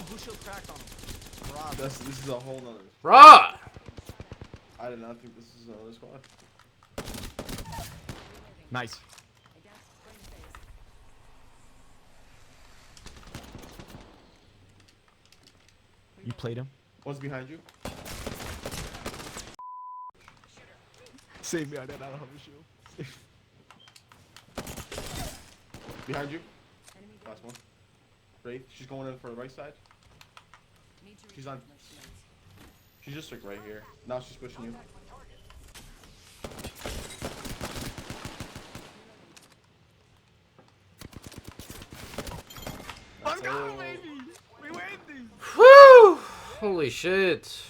blue shield cracked on him. This is a whole nother. Bruh! I did not think this is another squad. Nice. You played him? One's behind you. Save me, I don't have a shield. Behind you. Last one. Wraith. She's going in for the right side. She's on. She's just like right here. Now she's pushing you. Let's go, baby! We win these! Woo! Holy shit.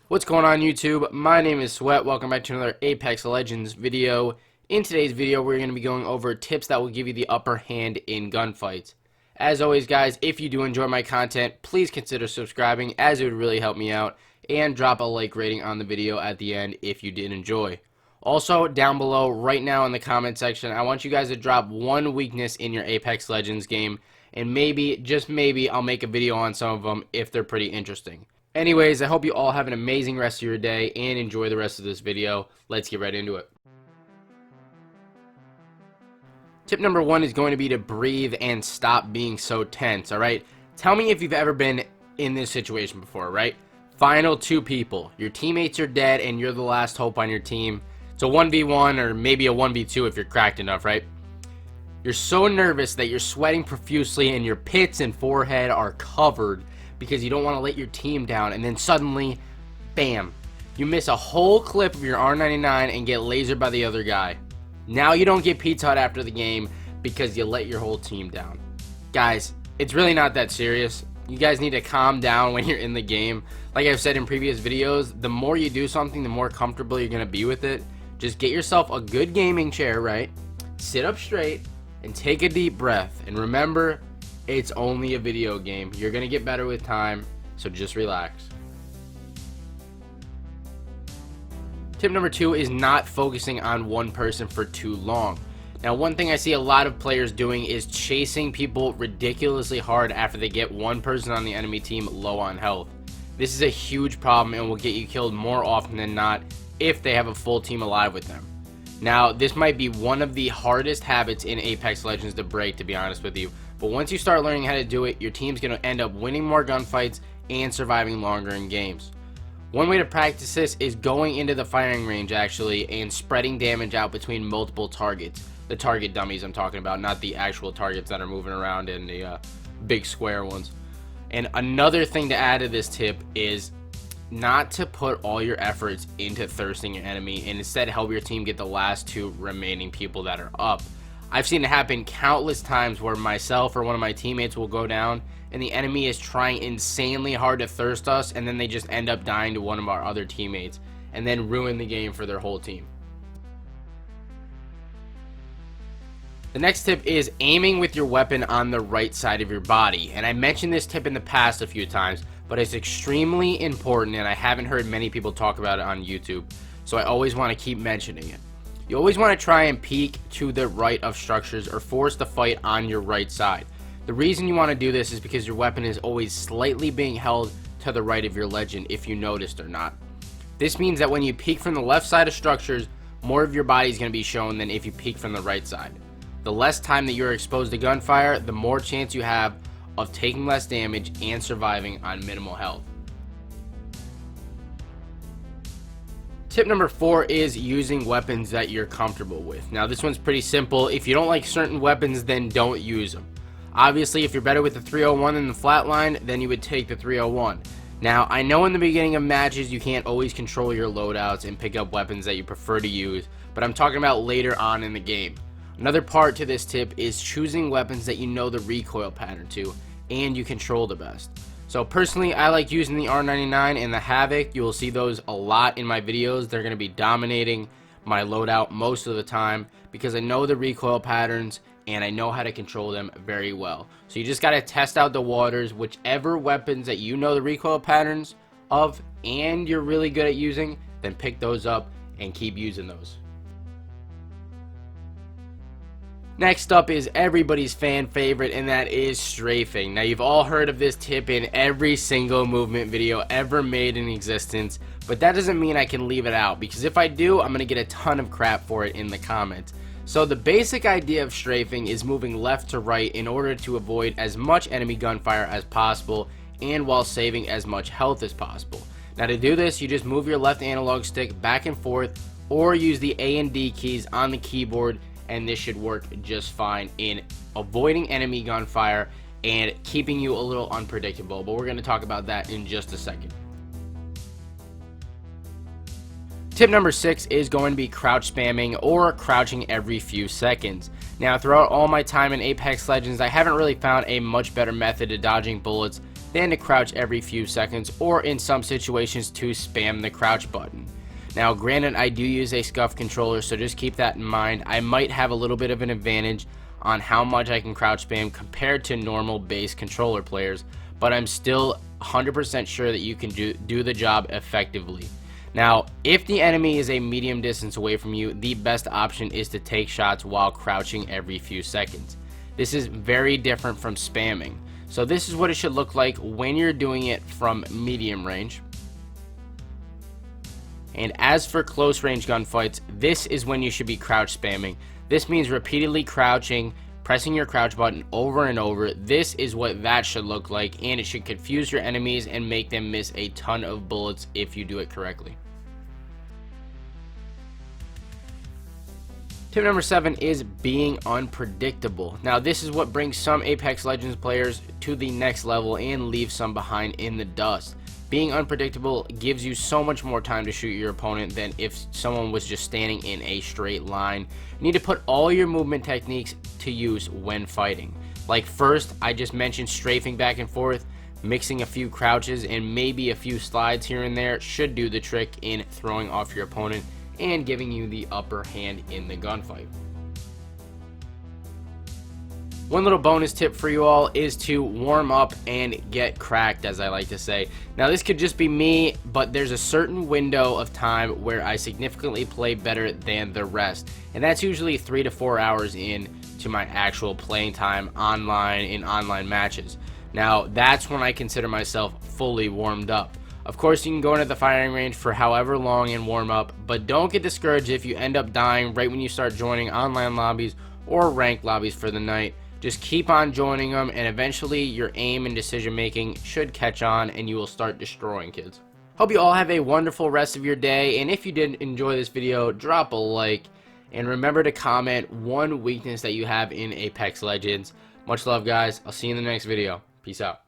What's going on, YouTube? My name is Sweat. Welcome back to another Apex Legends video. In today's video, we're going to be going over tips that will give you the upper hand in gunfights. As always, guys, if you do enjoy my content, please consider subscribing, as it would really help me out, and drop a like rating on the video at the end if you did enjoy. Also, down below, right now in the comment section, I want you guys to drop one weakness in your Apex Legends game, and maybe, just maybe, I'll make a video on some of them if they're pretty interesting. Anyways, I hope you all have an amazing rest of your day, and enjoy the rest of this video. Let's get right into it. Tip number one is going to be to breathe and stop being so tense, alright? Tell me if you've ever been in this situation before, right? Final two people. Your teammates are dead and you're the last hope on your team. It's a 1v1 or maybe a 1v2 if you're cracked enough, right? You're so nervous that you're sweating profusely and your pits and forehead are covered because you don't want to let your team down, and then suddenly, bam, you miss a whole clip of your R99 and get lasered by the other guy. Now you don't get Pizza Hut after the game because you let your whole team down. Guys, it's really not that serious. You guys need to calm down when you're in the game. Like I've said in previous videos, the more you do something, the more comfortable you're going to be with it. Just get yourself a good gaming chair, right? Sit up straight and take a deep breath. And remember, it's only a video game. You're going to get better with time, so just relax. Tip number two is not focusing on one person for too long. Now, one thing I see a lot of players doing is chasing people ridiculously hard after they get one person on the enemy team low on health. This is a huge problem and will get you killed more often than not if they have a full team alive with them. Now, this might be one of the hardest habits in Apex Legends to break, to be honest with you. But once you start learning how to do it, your team's going to end up winning more gunfights and surviving longer in games. One way to practice this is going into the firing range, actually, and spreading damage out between multiple targets. The target dummies I'm talking about, not the actual targets that are moving around in the big square ones. And another thing to add to this tip is not to put all your efforts into thirsting your enemy, and instead help your team get the last two remaining people that are up. I've seen it happen countless times where myself or one of my teammates will go down and the enemy is trying insanely hard to thirst us, and then they just end up dying to one of our other teammates and then ruin the game for their whole team. The next tip is aiming with your weapon on the right side of your body. And I mentioned this tip in the past a few times, but it's extremely important and I haven't heard many people talk about it on YouTube, so I always want to keep mentioning it. You always want to try and peek to the right of structures or force the fight on your right side. The reason you want to do this is because your weapon is always slightly being held to the right of your legend, if you noticed or not. This means that when you peek from the left side of structures, more of your body is going to be shown than if you peek from the right side. The less time that you're exposed to gunfire, the more chance you have of taking less damage and surviving on minimal health. Tip number four is using weapons that you're comfortable with. Now, this one's pretty simple. If you don't like certain weapons, then don't use them. Obviously, if you're better with the 301 than the flatline, then you would take the 301. Now, I know in the beginning of matches you can't always control your loadouts and pick up weapons that you prefer to use, but I'm talking about later on in the game. Another part to this tip is choosing weapons that you know the recoil pattern to and you control the best. So personally, I like using the R99 and the Havoc. You will see those a lot in my videos. They're going to be dominating my loadout most of the time because I know the recoil patterns and I know how to control them very well. So you just got to test out the waters, whichever weapons that you know the recoil patterns of and you're really good at using, then pick those up and keep using those. Next up is everybody's fan favorite, and that is strafing. Now, you've all heard of this tip in every single movement video ever made in existence, but that doesn't mean I can leave it out, because if I do, I'm going to get a ton of crap for it in the comments. So the basic idea of strafing is moving left to right in order to avoid as much enemy gunfire as possible and while saving as much health as possible. Now, to do this, you just move your left analog stick back and forth or use the A and D keys on the keyboard, and this should work just fine in avoiding enemy gunfire and keeping you a little unpredictable, but we're going to talk about that in just a second. Tip number 6 is going to be crouch spamming or crouching every few seconds. Now, throughout all my time in Apex Legends, I haven't really found a much better method of dodging bullets than to crouch every few seconds, or in some situations to spam the crouch button. Now, granted, I do use a SCUF controller, so just keep that in mind. I might have a little bit of an advantage on how much I can crouch spam compared to normal base controller players, but I'm still 100% sure that you can do the job effectively. Now, if the enemy is a medium distance away from you, the best option is to take shots while crouching every few seconds. This is very different from spamming. So this is what it should look like when you're doing it from medium range. And as for close range gunfights, this is when you should be crouch spamming. This means repeatedly crouching, pressing your crouch button over and over. This is what that should look like, and it should confuse your enemies and make them miss a ton of bullets if you do it correctly. Tip number 7 is being unpredictable. Now, this is what brings some Apex Legends players to the next level and leaves some behind in the dust. Being unpredictable gives you so much more time to shoot your opponent than if someone was just standing in a straight line. You need to put all your movement techniques to use when fighting. Like, first, I just mentioned strafing back and forth, mixing a few crouches and maybe a few slides here and there should do the trick in throwing off your opponent and giving you the upper hand in the gunfight. One little bonus tip for you all is to warm up and get cracked, as I like to say. Now, this could just be me, but there's a certain window of time where I significantly play better than the rest, and that's usually 3 to 4 hours in to my actual playing time online in online matches. Now, that's when I consider myself fully warmed up. Of course, you can go into the firing range for however long and warm up, but don't get discouraged if you end up dying right when you start joining online lobbies or ranked lobbies for the night. Just keep on joining them, and eventually your aim and decision making should catch on and you will start destroying kids. Hope you all have a wonderful rest of your day, and if you did enjoy this video, drop a like, and remember to comment one weakness that you have in Apex Legends. Much love, guys. I'll see you in the next video. Peace out.